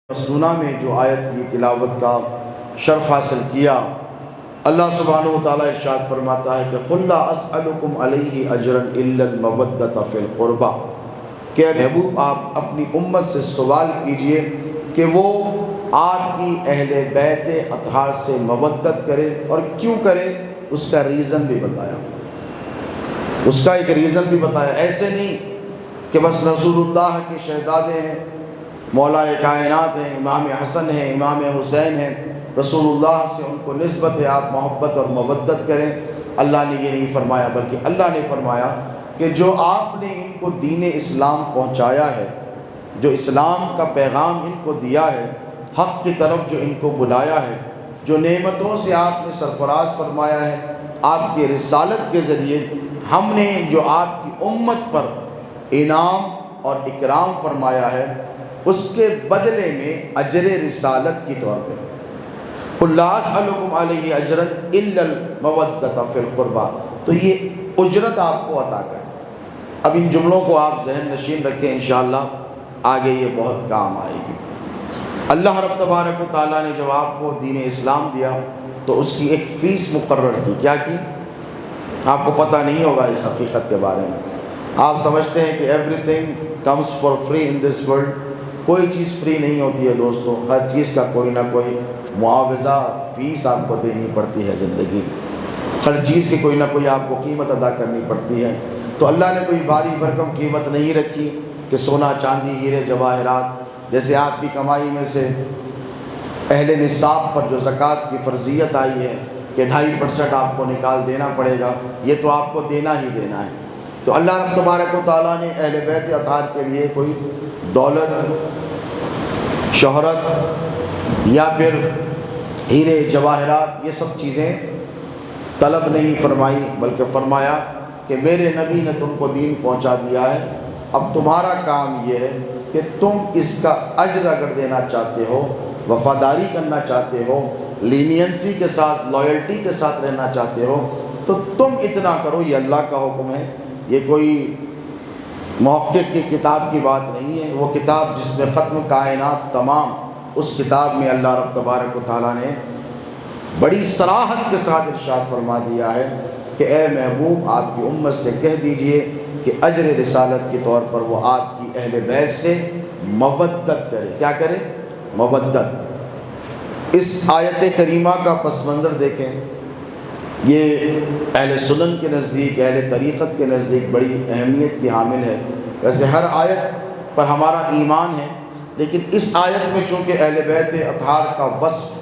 مسنونہ میں جو آیت کی تلاوت کا شرف حاصل کیا، اللہ سبحانہ وتعالیٰ ارشاد فرماتا ہے کہ قُلْ لَا أَسْأَلُكُمْ عَلَيْهِ أَجْرًا إِلَّا الْمَوَدَّةَ فِي الْقُرْبَى، کہ محبوب آپ اپنی امت سے سوال کیجئے کہ وہ آپ کی اہل بیت اطہار سے مودت کرے، اور کیوں کرے اس کا ریزن بھی بتایا، اس کا ایک ریزن بھی بتایا۔ ایسے نہیں کہ بس رسول اللہ کے شہزادے ہیں، مولا کائنات ہیں، امام حسن ہیں، امام حسین ہیں، رسول اللہ سے ان کو نسبت ہے، آپ محبت اور مودت کریں۔ اللہ نے یہ نہیں فرمایا، بلکہ اللہ نے فرمایا کہ جو آپ نے ان کو دین اسلام پہنچایا ہے، جو اسلام کا پیغام ان کو دیا ہے، حق کی طرف جو ان کو بلایا ہے، جو نعمتوں سے آپ نے سرفراز فرمایا ہے، آپ کی رسالت کے ذریعے ہم نے جو آپ کی امت پر انعام اور اکرام فرمایا ہے، اس کے بدلے میں اجر رسالت کی طور پہ قُلْ لَا أَسْأَلُكُمْ عَلَيْهِ أَجْرًا إِلَّا الْمَوَدَّةَ فِي الْقُرْبَى، تو یہ اجرت آپ کو عطا کرے۔ اب ان جملوں کو آپ ذہن نشین رکھیں، انشاءاللہ آگے یہ بہت کام آئے گی۔ اللہ رب تبارک و تعالیٰ نے جب آپ کو دین اسلام دیا تو اس کی ایک فیس مقرر کی۔ کیا کی؟ آپ کو پتہ نہیں ہوگا اس حقیقت کے بارے میں۔ آپ سمجھتے ہیں کہ every thing comes for free in this world, کوئی چیز فری نہیں ہوتی ہے دوستو، ہر چیز کا کوئی نہ کوئی معاوضہ، فیس آپ کو دینی پڑتی ہے زندگی، ہر چیز کی کوئی نہ کوئی آپ کو قیمت ادا کرنی پڑتی ہے۔ تو اللہ نے کوئی بھاری بھرکم قیمت نہیں رکھی کہ سونا چاندی ہیرے جواہرات، جیسے آپ کی کمائی میں سے اہل نصاب پر جو زکوٰۃ کی فرضیت آئی ہے کہ 2.5% آپ کو نکال دینا پڑے گا، یہ تو آپ کو دینا ہی دینا ہے۔ تو اللہ رب تبارک و تعالیٰ نے اہل بیت اطہار کے لیے کوئی دولت، شہرت یا پھر ہیرے جواہرات، یہ سب چیزیں طلب نہیں فرمائی، بلکہ فرمایا کہ میرے نبی نے تم کو دین پہنچا دیا ہے، اب تمہارا کام یہ ہے کہ تم اس کا اجر اگر دینا چاہتے ہو، وفاداری کرنا چاہتے ہو، لینینسی کے ساتھ، لائلٹی کے ساتھ رہنا چاہتے ہو، تو تم اتنا کرو۔ یہ اللہ کا حکم ہے، یہ کوئی محقق کی کتاب کی بات نہیں ہے۔ وہ کتاب جس میں ختم کائنات تمام، اس کتاب میں اللہ رب تبارک و تعالیٰ نے بڑی صراحت کے ساتھ ارشاد فرما دیا ہے کہ اے محبوب آپ کی امت سے کہہ دیجئے کہ اجر رسالت کے طور پر وہ آپ کی اہل بیت سے مودت کرے۔ کیا کرے؟ مودت۔ اس آیت کریمہ کا پس منظر دیکھیں، یہ اہل سنن کے نزدیک، اہل طریقت کے نزدیک بڑی اہمیت کی حامل ہے۔ ویسے ہر آیت پر ہمارا ایمان ہے، لیکن اس آیت میں چونکہ اہل بیت اطہار کا وصف،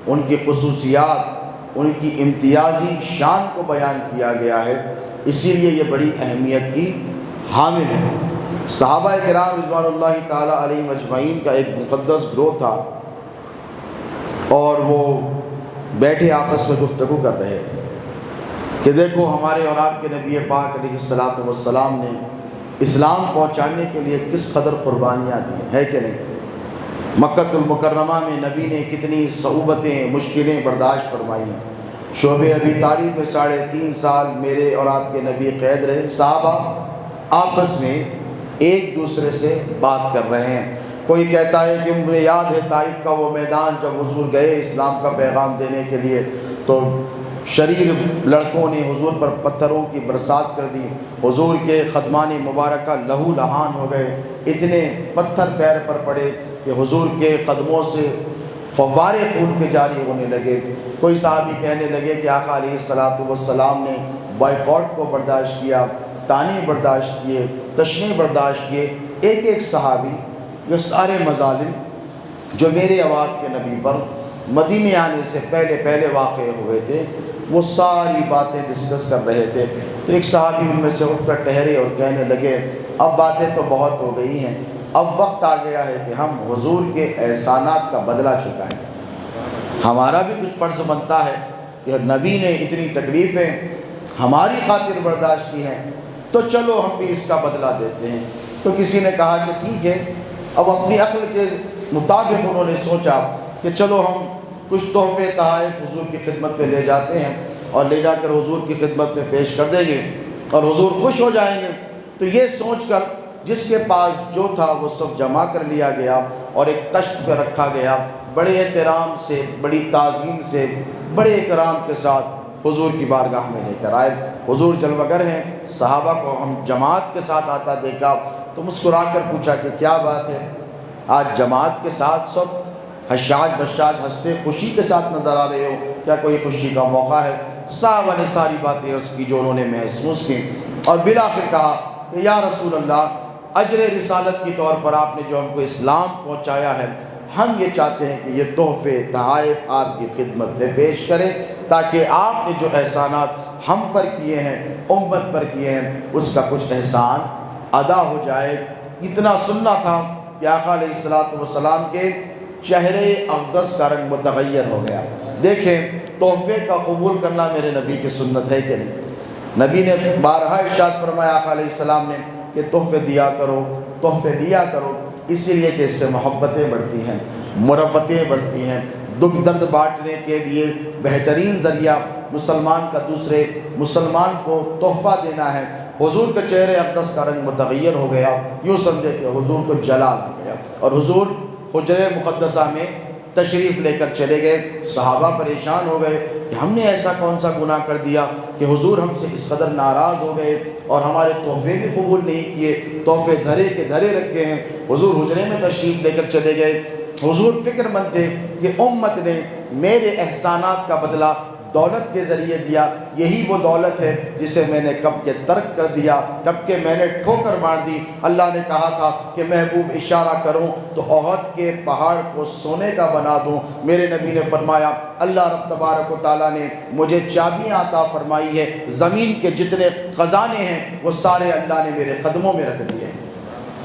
ان کی خصوصیات، ان کی امتیازی شان کو بیان کیا گیا ہے، اسی لیے یہ بڑی اہمیت کی حامل ہے۔ صحابہ کرام رضوان اللہ تعالیٰ علیہم اجمعین کا ایک مقدس گروہ تھا، اور وہ بیٹھے آپس میں گفتگو کر رہے تھے کہ دیکھو ہمارے اور آپ کے نبی پاک علیہ الصلوۃ والسلام نے اسلام پہنچانے کے لیے کس قدر قربانیاں دی ہیں، ہے کہ نہیں؟ مکہ المکرمہ میں نبی نے کتنی صعوبتیں، مشکلیں برداشت فرمائی ہیں۔ شعبہ ابی طالب میں 3.5 سال میرے اور آپ کے نبی قید رہے، صحابہ آپس میں ایک دوسرے سے بات کر رہے ہیں۔ کوئی کہتا ہے کہ مجھے یاد ہے طائف کا وہ میدان جب حضور گئے اسلام کا پیغام دینے کے لیے، تو شریر لڑکوں نے حضور پر پتھروں کی برسات کر دی، حضور کے قدمان مبارکہ لہو لہان ہو گئے، اتنے پتھر پیر پر پڑے کہ حضور کے قدموں سے فوارے خون کے جاری ہونے لگے۔ کوئی صحابی کہنے لگے کہ آقا علیہ الصلوۃ والسلام نے بائیکاٹ کو برداشت کیا، طعنے برداشت کیے، تشنے برداشت کیے۔ ایک ایک صحابی یہ سارے مظالم جو میرے اور آپ کے نبی پر مدینے آنے سے پہلے واقع ہوئے تھے، وہ ساری باتیں ڈسکس کر رہے تھے۔ تو ایک صحابی ان میں سے اٹھ کر ٹھہرے اور کہنے لگے اب باتیں تو بہت ہو گئی ہیں، اب وقت آ گیا ہے کہ ہم حضور کے احسانات کا بدلہ چکائیں۔ ہمارا بھی کچھ فرض بنتا ہے کہ نبی نے اتنی تکلیفیں ہماری خاطر برداشت کی ہیں، تو چلو ہم بھی اس کا بدلہ دیتے ہیں۔ تو کسی نے کہا کہ ٹھیک ہے، اب اپنی عقل کے مطابق انہوں نے سوچا کہ چلو ہم کچھ تحفے تحائف حضور کی خدمت میں لے جاتے ہیں، اور لے جا کر حضور کی خدمت میں پیش کر دیں گے اور حضور خوش ہو جائیں گے۔ تو یہ سوچ کر جس کے پاس جو تھا وہ سب جمع کر لیا گیا اور ایک تشت پہ رکھا گیا، بڑے احترام سے، بڑی تعظیم سے، بڑے اکرام کے ساتھ حضور کی بارگاہ میں لے کر آئے۔ حضور جلوگر ہیں، صحابہ کو ہم جماعت کے ساتھ آتا دیکھا تو مسکرا کر پوچھا کہ کیا بات ہے، آج جماعت کے ساتھ سب حشاش بشاش ہنستے خوشی کے ساتھ نظر آ رہے ہو، کیا کوئی خوشی کا موقع ہے؟ صحابہ نے ساری باتیں عرض کی جو انہوں نے محسوس کی، اور بالآخر کہا کہ یا رسول اللہ، اجر رسالت کی طور پر آپ نے جو ہم کو اسلام پہنچایا ہے، ہم یہ چاہتے ہیں کہ یہ تحفے تحائف آپ کی خدمت میں پیش کریں تاکہ آپ نے جو احسانات ہم پر کیے ہیں، امت پر کیے ہیں، اس کا کچھ احسان ادا ہو جائے۔ اتنا سننا تھا کہ آقا علیہ السلام کے چہرے اقدس کا رنگ متغیر ہو گیا۔ دیکھیں تحفے کا قبول کرنا میرے نبی کی سنت ہے کہ نہیں؟ نبی نے بارہا ارشاد فرمایا آقا علیہ السلام نے کہ تحفے دیا کرو، تحفے لیا کرو، اسی لیے کہ اس سے محبتیں بڑھتی ہیں، مربتیں بڑھتی ہیں۔ دکھ درد بانٹنے کے لیے بہترین ذریعہ مسلمان کا دوسرے مسلمان کو تحفہ دینا ہے۔ حضور کے چہرے اقدس کا رنگ متغیر ہو گیا، یوں سمجھے کہ حضور کو جلال آ گیا، اور حضور حجرہ مقدسہ میں تشریف لے کر چلے گئے۔ صحابہ پریشان ہو گئے کہ ہم نے ایسا کون سا گناہ کر دیا کہ حضور ہم سے اس قدر ناراض ہو گئے اور ہمارے تحفے بھی قبول نہیں کیے، تحفے دھرے کے دھرے رکھے ہیں۔ حضور حجرے میں تشریف لے کر چلے گئے۔ حضور فکر مند تھے کہ امت نے میرے احسانات کا بدلہ دولت کے ذریعے دیا، یہی وہ دولت ہے جسے میں نے کب کے ترک کر دیا، کب کے میں نے ٹھوکر مار دی۔ اللہ نے کہا تھا کہ محبوب اشارہ کروں تو احد کے پہاڑ کو سونے کا بنا دوں۔ میرے نبی نے فرمایا اللہ رب تبارک و تعالیٰ نے مجھے چابیاں عطا فرمائی ہے، زمین کے جتنے خزانے ہیں وہ سارے اللہ نے میرے قدموں میں رکھ دیے ہیں۔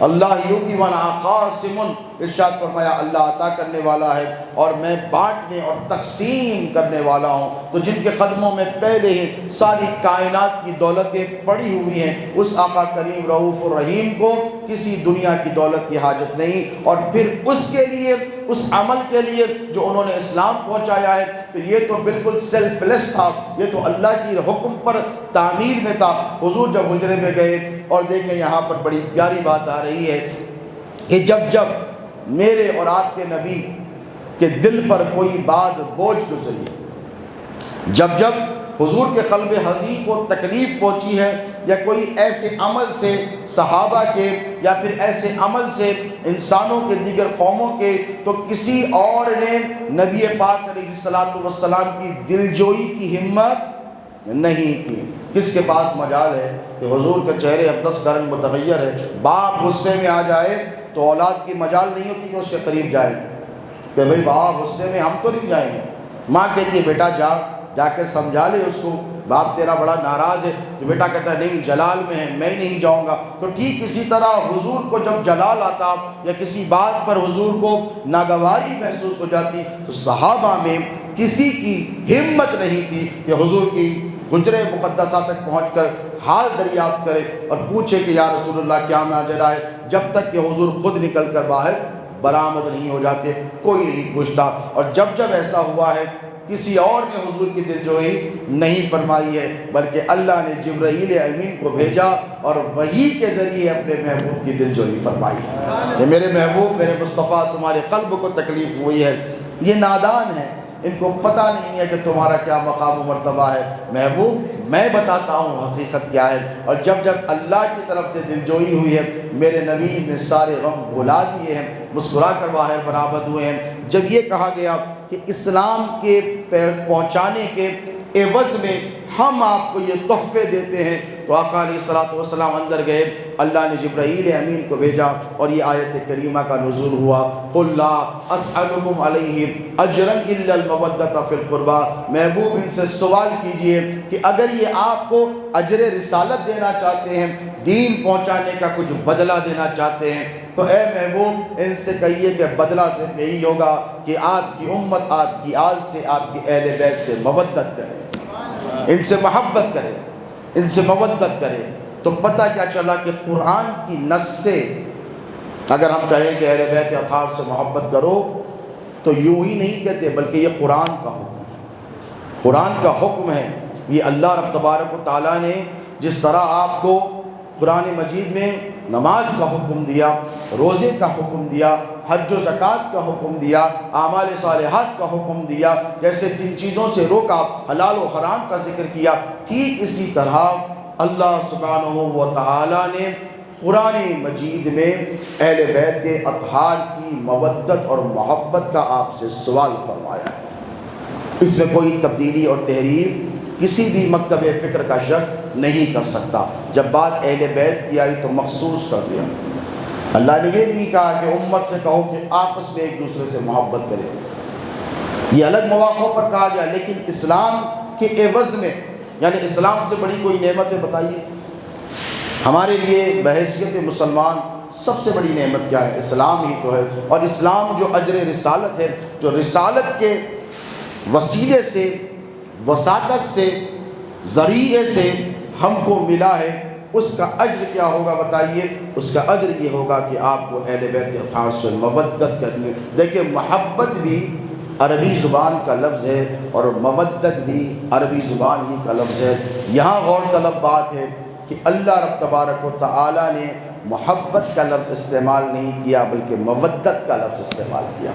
اللہ یوتی وانا قاسم، ارشاد فرمایا اللہ عطا کرنے والا ہے اور میں بانٹنے اور تقسیم کرنے والا ہوں۔ تو جن کے قدموں میں پہلے ہی ساری کائنات کی دولتیں پڑی ہوئی ہیں، اس آقا کریم رؤوف الرحیم کو کسی دنیا کی دولت کی حاجت نہیں، اور پھر اس کے لیے، اس عمل کے لیے جو انہوں نے اسلام پہنچایا ہے، تو یہ تو بالکل سیلف لیس تھا، یہ تو اللہ کی حکم پر تعمیل میں تھا۔ حضور جب حجرے میں گئے، اور دیکھیں یہاں پر بڑی پیاری بات آ رہی ہے کہ جب جب میرے اور آپ کے نبی کے دل پر کوئی بات بوجھ گزری، جب جب حضور کے قلب حزین کو تکلیف پہنچی ہے، یا کوئی ایسے عمل سے صحابہ کے، یا پھر ایسے عمل سے انسانوں کے، دیگر قوموں کے، تو کسی اور نے نبی پاک علیہ السلام کی دلجوئی کی ہمت نہیں کی۔ کس کے پاس مجال ہے کہ حضور کے چہرے اقدس کا رنگ متغیر ہے، باپ غصے میں آ جائے تو اولاد کی مجال نہیں ہوتی کہ اس کے قریب جائے کہ بھئی باپ غصے میں ہم تو نہیں جائیں گے۔ ماں کہتی ہے بیٹا جا کے سمجھا لے اس کو، باپ تیرا بڑا ناراض ہے، تو بیٹا کہتا ہے نہیں جلال میں ہے، میں نہیں جاؤں گا۔ تو ٹھیک اسی طرح حضور کو جب جلال آتا یا کسی بات پر حضور کو ناگواری محسوس ہو جاتی، تو صحابہ میں کسی کی ہمت نہیں تھی کہ حضور کی حجرہ مقدسہ تک پہنچ کر حال دریافت کرے اور پوچھے کہ یا رسول اللہ کیا ماجرا ہے، جب تک کہ حضور خود نکل کر باہر برآمد نہیں ہو جاتے، کوئی نہیں پوچھتا۔ اور جب جب ایسا ہوا ہے کسی اور نے حضور کی دلجوئی نہیں فرمائی ہے، بلکہ اللہ نے جبرائیل امین کو بھیجا اور وحی کے ذریعے اپنے محبوب کی دلجوئی فرمائی ہے کہ میرے محبوب، میرے مصطفیٰ، تمہارے قلب کو تکلیف ہوئی ہے، یہ نادان ہے، ان کو پتہ نہیں ہے کہ تمہارا کیا مقام و مرتبہ ہے۔ محبوب میں بتاتا ہوں حقیقت کیا ہے۔ اور جب جب اللہ کی طرف سے دلجوئی ہوئی ہے، میرے نبی نے سارے غم بھلا دیے ہیں، مسکرا کر باہر برآمد ہوئے ہیں۔ جب یہ کہا گیا کہ اسلام کے پہنچانے کے عوض میں ہم آپ کو یہ تحفے دیتے ہیں، تو آقا علیہ السلام اندر گئے، اللہ نے جبرائیل امین کو بھیجا اور یہ آیت کریمہ کا نزول ہوا، قُلْ لَا أَسْأَلُكُمْ عَلَيْهِ أَجْرًا إِلَّا الْمَوَدَّةَ فِي الْقُرْبَى۔ محبوب ان سے سوال کیجئے کہ اگر یہ آپ کو اجر رسالت دینا چاہتے ہیں، دین پہنچانے کا کچھ بدلہ دینا چاہتے ہیں، تو اے محبوب ان سے کہیے کہ بدلہ صرف یہی ہوگا کہ آپ کی امت، آپ کی آل سے، آپ کی اہل بیت سے مودت کرے، ان سے محبت کرے، ان سے مودت کرے۔ تو پتہ کیا چلا کہ قرآن کی نص سے اگر ہم کہیں کہ اہل بیت اطہار سے محبت کرو تو یوں ہی نہیں کہتے، بلکہ یہ قرآن کا حکم ہے، قرآن کا حکم ہے۔ یہ اللہ رب تبارک و تعالیٰ نے جس طرح آپ کو قرآن مجید میں نماز کا حکم دیا، روزے کا حکم دیا، حج و زکوٰۃ کا حکم دیا، اعمال صالحات کا حکم دیا، جیسے جن چیزوں سے روکا حلال و حرام کا ذکر کیا، ٹھیک اسی طرح اللہ سبحانہ و تعالیٰ نے قرآن مجید میں اہل بیت اطہار کی مودت اور محبت کا آپ سے سوال فرمایا ہے۔ اس میں کوئی تبدیلی اور تحریف کسی بھی مکتب فکر کا شخص نہیں کر سکتا۔ جب بات اہل بیت کی آئی تو مخصوص کر دیا۔ اللہ نے یہ نہیں کہا کہ امت سے کہو کہ آپس میں ایک دوسرے سے محبت کرے، یہ الگ مواقع پر کہا گیا، لیکن اسلام کے عوض میں، یعنی اسلام سے بڑی کوئی نعمت ہے بتائیے؟ ہمارے لیے بحیثیت مسلمان سب سے بڑی نعمت کیا ہے؟ اسلام ہی تو ہے۔ اور اسلام جو اجر رسالت ہے، جو رسالت کے وسیلے سے، وساطت سے، ذریعے سے ہم کو ملا ہے، اس کا اجر کیا ہوگا بتائیے؟ اس کا اجر یہ ہوگا کہ آپ کو اہل بیت اطہار سے مودت کرنی ہے۔ دیکھیں، محبت بھی عربی زبان کا لفظ ہے اور مودت بھی عربی زبان ہی کا لفظ ہے۔ یہاں غور طلب بات ہے کہ اللہ رب تبارک و تعالیٰ نے محبت کا لفظ استعمال نہیں کیا بلکہ مودت کا لفظ استعمال کیا۔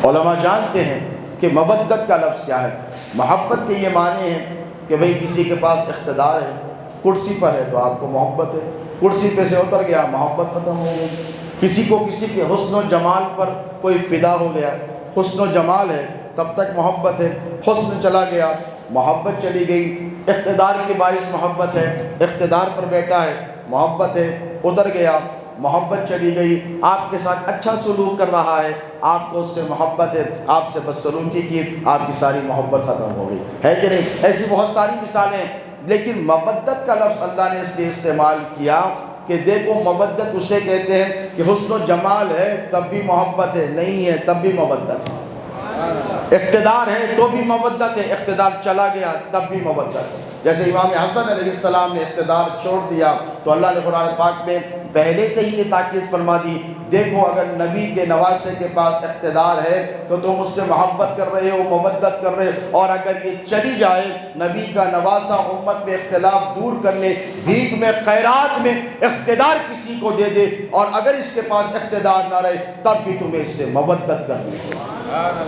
علماء جانتے ہیں کہ مودت کا لفظ کیا ہے۔ محبت کے یہ معنی ہیں کہ بھئی کسی کے پاس اقتدار ہے، کرسی پر ہے تو آپ کو محبت ہے، کرسی پہ سے اتر گیا محبت ختم ہو گئی۔ کسی کو کسی کے حسن و جمال پر کوئی فدا ہو گیا، حسن و جمال ہے تب تک محبت ہے، حسن چلا گیا محبت چلی گئی۔ اقتدار کے باعث محبت ہے، اقتدار پر بیٹھا ہے محبت ہے، اتر گیا محبت چلی گئی۔ آپ کے ساتھ اچھا سلوک کر رہا ہے، آپ کو اس سے محبت ہے، آپ سے بدسلوکی کی، آپ کی ساری محبت ختم ہو گئی، ہے کہ نہیں؟ ایسی بہت ساری مثالیں ہیں۔ لیکن مودت کا لفظ اللہ نے اس لیے استعمال کیا کہ دیکھو، مودت اسے کہتے ہیں کہ حسن و جمال ہے تب بھی محبت ہے، نہیں ہے تب بھی مودت ہے، اقتدار ہے تو بھی مودت ہے، اقتدار چلا گیا تب بھی مودت ہے۔ جیسے امام حسن علیہ السلام نے اقتدار چھوڑ دیا تو اللہ نے قرآن پاک میں پہلے سے ہی یہ تاکید فرما دی، دیکھو اگر نبی کے نواسے کے پاس اقتدار ہے تو تم اس سے محبت کر رہے ہو، مودت کر رہے ہو، اور اگر یہ چلی جائے نبی کا نواسا امت میں اختلاف دور کرنے، بھیک میں، خیرات میں اقتدار کسی کو دے دے، اور اگر اس کے پاس اقتدار نہ رہے تب بھی تمہیں اس سے مودت کرنی ہوگی۔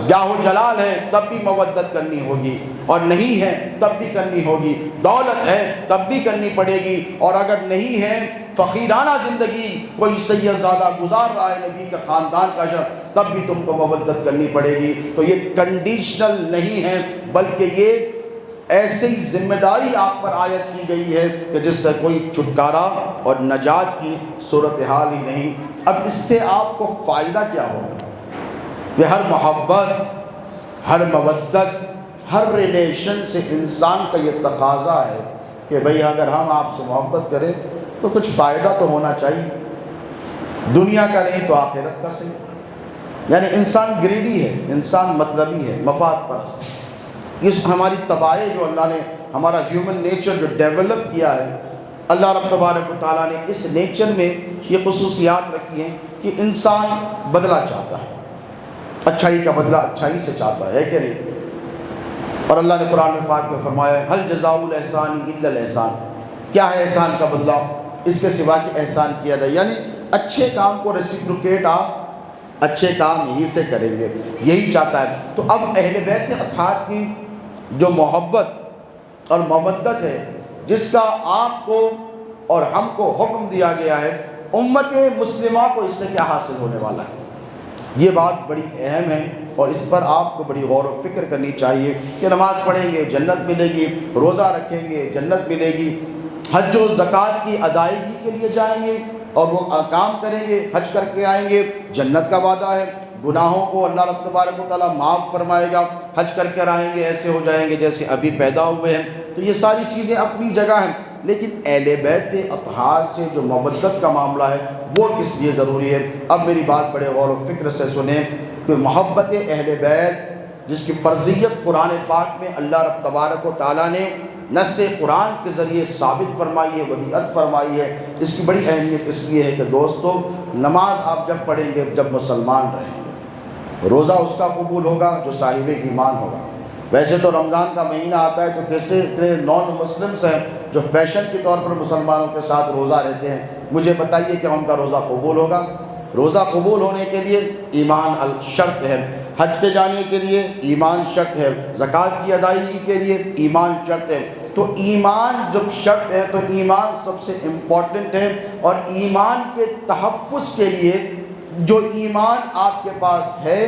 جاہ و جلال ہے تب بھی مودت کرنی ہوگی، اور نہیں ہے تب بھی کرنی ہوگی، دولت ہے تب بھی کرنی پڑے گی، اور اگر نہیں ہے فقیرانہ زندگی کوئی سید زادہ گزار رہا ہے نبی کا خاندان کا شخص، تب بھی تم کو مودت کرنی پڑے گی۔ تو یہ کنڈیشنل نہیں ہے بلکہ یہ ایسی ذمہ داری آپ پر عائد کی گئی ہے کہ جس سے کوئی چھٹکارا اور نجات کی صورتحال ہی نہیں۔ اب اس سے آپ کو فائدہ کیا ہوگا؟ یہ ہر محبت، ہر مودت، ہر ریلیشن سے انسان کا یہ تقاضا ہے کہ بھئی اگر ہم آپ سے محبت کریں تو کچھ فائدہ تو ہونا چاہیے، دنیا کا نہیں تو آخرت کا صحیح۔ یعنی انسان گریڈی ہے، انسان مطلبی ہے، مفاد پرست ہے۔ اس ہماری طباع جو اللہ نے، ہمارا ہیومن نیچر جو ڈیولپ کیا ہے، اللہ رب تبارک و تعالیٰ نے اس نیچر میں یہ خصوصیات رکھی ہیں کہ انسان بدلہ چاہتا ہے، اچھائی کا بدلہ اچھائی سے چاہتا ہے کہ نہیں؟ اور اللہ نے قرآن پاک میں فرمایا حل جزاء الاحسان الا الاحسان، کیا ہے احسان کا بدلہ اس کے سوا کہ احسان کیا جائے، یعنی اچھے کام کو ریسیپروکیٹ آپ اچھے کام ہی سے کریں گے، یہی چاہتا ہے۔ تو اب اہل بیت اطہار کی جو محبت اور مودت ہے، جس کا آپ کو اور ہم کو حکم دیا گیا ہے، امت مسلمہ کو اس سے کیا حاصل ہونے والا ہے، یہ بات بڑی اہم ہے، اور اس پر آپ کو بڑی غور و فکر کرنی چاہیے کہ نماز پڑھیں گے جنت ملے گی، روزہ رکھیں گے جنت ملے گی، حج و زکوٰۃ کی ادائیگی کے لیے جائیں گے اور وہ کام کریں گے، حج کر کے آئیں گے، جنت کا وعدہ ہے، گناہوں کو اللہ رب تبارک و تعالیٰ معاف فرمائے گا، حج کر کے آئیں گے ایسے ہو جائیں گے جیسے ابھی پیدا ہوئے ہیں۔ تو یہ ساری چیزیں اپنی جگہ ہیں، لیکن اہل بیت اطہار سے جو مودت کا معاملہ ہے وہ کس لیے ضروری ہے؟ اب میری بات بڑے غور و فکر سے سنیں کہ محبت اہل بیت جس کی فرضیت قرآن پاک میں اللہ رب تبارک و تعالیٰ نے نص قرآن کے ذریعے ثابت فرمائی ہے، ودیعت فرمائی ہے، اس کی بڑی اہمیت اس لیے ہے کہ دوستو، نماز آپ جب پڑھیں گے جب مسلمان رہیں گے، روزہ اس کا قبول ہوگا جو صاحب ایمان ہوگا، ویسے تو رمضان کا مہینہ آتا ہے تو کیسے اتنے نان مسلمس ہیں جو فیشن کے طور پر مسلمانوں کے ساتھ روزہ رہتے ہیں، مجھے بتائیے کہ ان کا روزہ قبول ہوگا؟ روزہ قبول ہونے کے لیے ایمان شرط ہے، حج پہ جانے کے لیے ایمان شرط ہے، زکوٰۃ کی ادائیگی کے لیے ایمان شرط ہے۔ تو ایمان جب شرط ہے تو ایمان سب سے امپورٹنٹ ہے، اور ایمان کے تحفظ کے لیے جو ایمان آپ کے پاس ہے،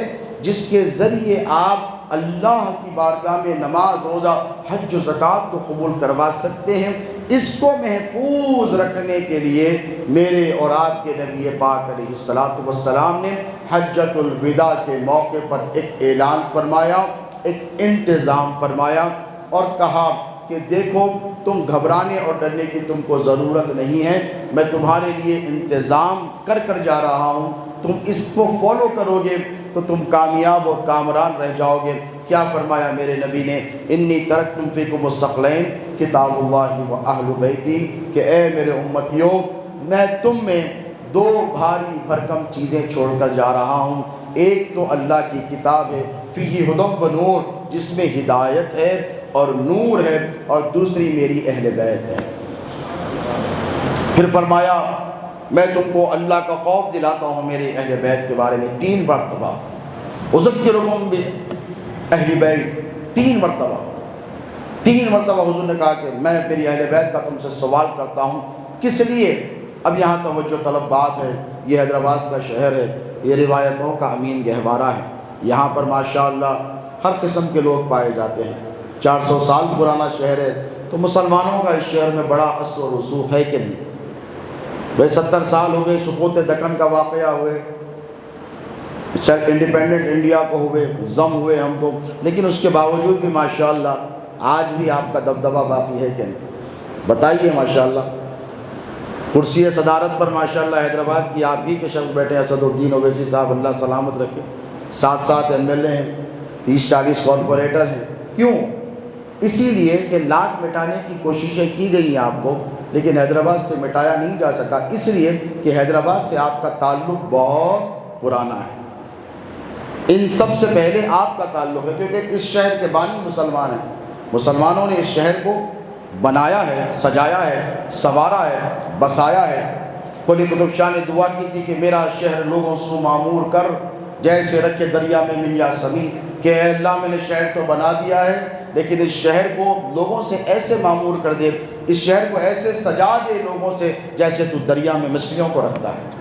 جس کے ذریعے آپ اللہ کی بارگاہ میں نماز، روزہ، حج و زکوٰۃ کو قبول کروا سکتے ہیں، اس کو محفوظ رکھنے کے لیے میرے اور آپ کے نبی پاک علیہ الصلوۃ والسلام نے حجۃ الوداع کے موقع پر ایک اعلان فرمایا، ایک انتظام فرمایا اور کہا کہ دیکھو تم گھبرانے اور ڈرنے کی تم کو ضرورت نہیں ہے، میں تمہارے لیے انتظام کر جا رہا ہوں، تم اس کو فالو کرو گے تو تم کامیاب اور کامران رہ جاؤ گے۔ کیا فرمایا میرے نبی نے؟ انی ترکتم فیکم الثقلین کتاب اللہ و اہل بیتی، کہ اے میرے امتیوں، میں تم میں دو بھاری بھرکم چیزیں چھوڑ کر جا رہا ہوں، ایک تو اللہ کی کتاب ہے فیہ ھدی و نور، جس میں ہدایت ہے اور نور ہے، اور دوسری میری اہل بیت ہے۔ پھر فرمایا میں تم کو اللہ کا خوف دلاتا ہوں میرے اہل بیت کے بارے میں، 3 مرتبہ اذکرکم باہل بیت، 3 مرتبہ حضور نے کہا کہ میں میری اہل بیت کا تم سے سوال کرتا ہوں، کس لیے؟ اب یہاں توجہ طلب بات ہے، یہ حیدرآباد کا شہر ہے، یہ روایتوں کا امین گہوارہ ہے، یہاں پر ماشاءاللہ ہر قسم کے لوگ پائے جاتے ہیں، 400 سال پرانا شہر ہے، تو مسلمانوں کا اس شہر میں بڑا اثر و رسوخ ہے کہ نہیں؟ بھائی 70 سال ہو گئے سقوط دکن کا واقعہ ہوئے، انڈیپینڈنٹ انڈیا کو ہوئے، ضم ہوئے ہم کو، لیکن اس کے باوجود بھی ماشاءاللہ آج بھی آپ کا دبدبہ باقی ہے کہ نہیں؟ بتائیے ماشاءاللہ۔ کرسی صدارت پر ماشاءاللہ حیدرآباد کی آپ ہی کے شخص بیٹھے ہیں، اسد الدین اویسی صاحب، اللہ سلامت رکھے، 7 ایم ایل اے ہیں، 30-40 کارپوریٹر ہیں۔ کیوں؟ اسی لیے کہ لاکھ مٹانے کی کوششیں کی گئی ہیں آپ کو، لیکن حیدرآباد سے مٹایا نہیں جا سکا، اس لیے کہ حیدرآباد سے آپ کا تعلق بہت پرانا ہے، ان سب سے پہلے آپ کا تعلق ہے، کیونکہ اس شہر کے بانی مسلمان ہیں، مسلمانوں نے اس شہر کو بنایا ہے، سجایا ہے، سنوارا ہے، بسایا ہے۔ قلی قطب شاہ نے دعا کی تھی کہ میرا شہر لوگوں سو معمور کر، جیسے رکھے دریا میں من یاسمین، کہ اے اللہ میں نے شہر تو بنا دیا ہے، لیکن اس شہر کو لوگوں سے ایسے معمور کر دے، اس شہر کو ایسے سجا دے لوگوں سے جیسے تو دریا میں مچھلیوں کو رکھتا ہے۔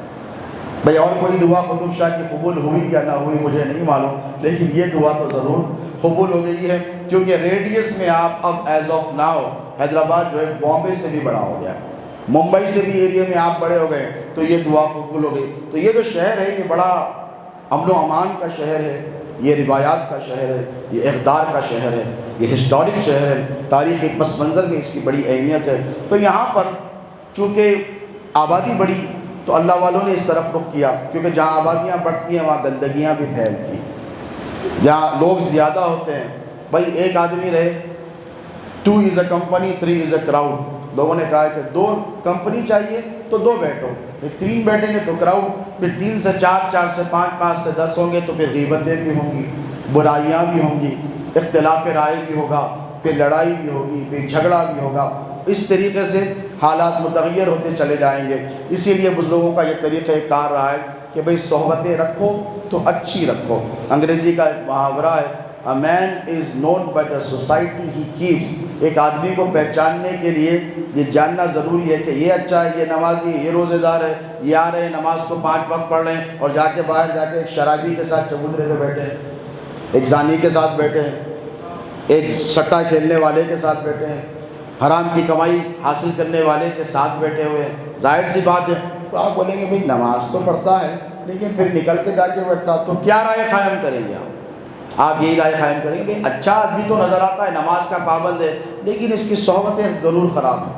بھئی اور کوئی دعا قطب شاہ کی قبول ہوئی یا نہ ہوئی مجھے نہیں معلوم، لیکن یہ دعا تو ضرور قبول ہو گئی ہے، کیونکہ ریڈیس میں آپ اب ایز آف ناؤ حیدرآباد جو ہے بامبے سے بھی بڑا ہو گیا ہے، ممبئی سے بھی ایریا میں آپ بڑے ہو گئے، تو یہ دعا قبول ہو گئی۔ تو یہ جو شہر ہے یہ بڑا امن و امان کا شہر ہے، یہ روایات کا شہر ہے، یہ اقدار کا شہر ہے، یہ ہسٹورک شہر ہے، تاریخی پس منظر میں اس کی بڑی اہمیت ہے۔ تو یہاں پر چونکہ آبادی بڑی تو اللہ والوں نے اس طرف رخ کیا، کیونکہ جہاں آبادیاں بڑھتی ہیں وہاں گندگیاں بھی پھیلتی ہیں، جہاں لوگ زیادہ ہوتے ہیں، بھائی ایک آدمی رہے، 2 is a company 3 is a crowd، لوگوں نے کہا ہے کہ 2 کمپنی چاہیے تو 2 بیٹھو، پھر 3 بیٹھیں گے تو کراؤڈ، پھر 3 سے 4، 4 سے 5، 5 سے 10 ہوں گے تو پھر غیبتیں بھی ہوں گی، برائیاں بھی ہوں گی، اختلاف رائے بھی ہوگا، پھر لڑائی بھی ہوگی، پھر جھگڑا بھی ہوگا، اس طریقے سے حالات متغیر ہوتے چلے جائیں گے۔ اسی لیے بزرگوں کا یہ طریقہ کار رہا ہے کہ بھئی صحبتیں رکھو تو اچھی رکھو۔ انگریزی کا ایک محاورہ ہے، A man is known by the society he keeps، ایک آدمی کو پہچاننے کے لیے یہ جاننا ضروری ہے کہ یہ اچھا ہے، یہ نمازی ہے، یہ روزے دار ہے، یہ آ رہے ہیں نماز کو 5 وقت پڑھ رہے ہیں، اور جا کے باہر جا کے ایک شرابی کے ساتھ چبوترے پہ بیٹھے ہیں، ایک زانی کے ساتھ بیٹھے ہیں، ایک سٹا کھیلنے والے کے ساتھ بیٹھے ہیں، حرام کی کمائی حاصل کرنے والے کے ساتھ بیٹھے ہوئے ہیں۔ ظاہر سی بات ہے، تو آپ بولیں گے بھئی نماز تو پڑھتا ہے لیکن پھر نکل کے جا کے بیٹھتا، تو کیا رائے قائم کریں گے آپ یہی رائے قائم کریں گے اچھا آدمی تو نظر آتا ہے، نماز کا پابند ہے، لیکن اس کی صحبتیں ضرور خراب ہیں۔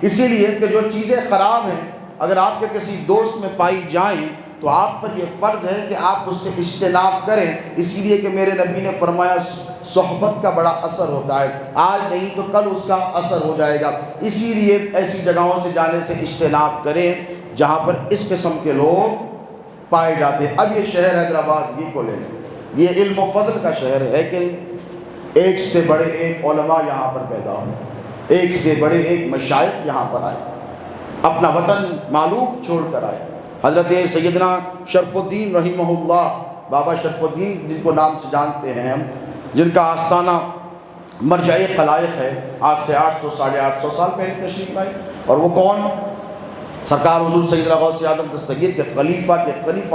اسی لیے کہ جو چیزیں خراب ہیں اگر آپ کے کسی دوست میں پائی جائیں تو آپ پر یہ فرض ہے کہ آپ اس سے اجتناب کریں، اسی لیے کہ میرے نبی نے فرمایا صحبت کا بڑا اثر ہوتا ہے، آج نہیں تو کل اس کا اثر ہو جائے گا، اسی لیے ایسی جگہوں سے جانے سے اجتناب کریں جہاں پر اس قسم کے لوگ پائے جاتے ہیں۔ اب یہ شہر حیدرآباد ہی کو لے لیں، یہ علم و فضل کا شہر ہے کہ نہیں؟ ایک سے بڑے ایک علماء یہاں پر پیدا ہوئے، ایک سے بڑے ایک مشائخ یہاں پر آئے، اپنا وطن مالوف چھوڑ کر آئے۔ حضرت سیدنا شرف الدین رحمہ اللہ، بابا شرف الدین جن کو نام سے جانتے ہیں ہم، جن کا آستانہ مرجع خلائق ہے، آج سے 800 ساڑھے 800 سال پہلے تشریف لائے۔ اور وہ کون؟ سرکار حضور سیدنا غوث اعظم دستگیر کے خلیفہ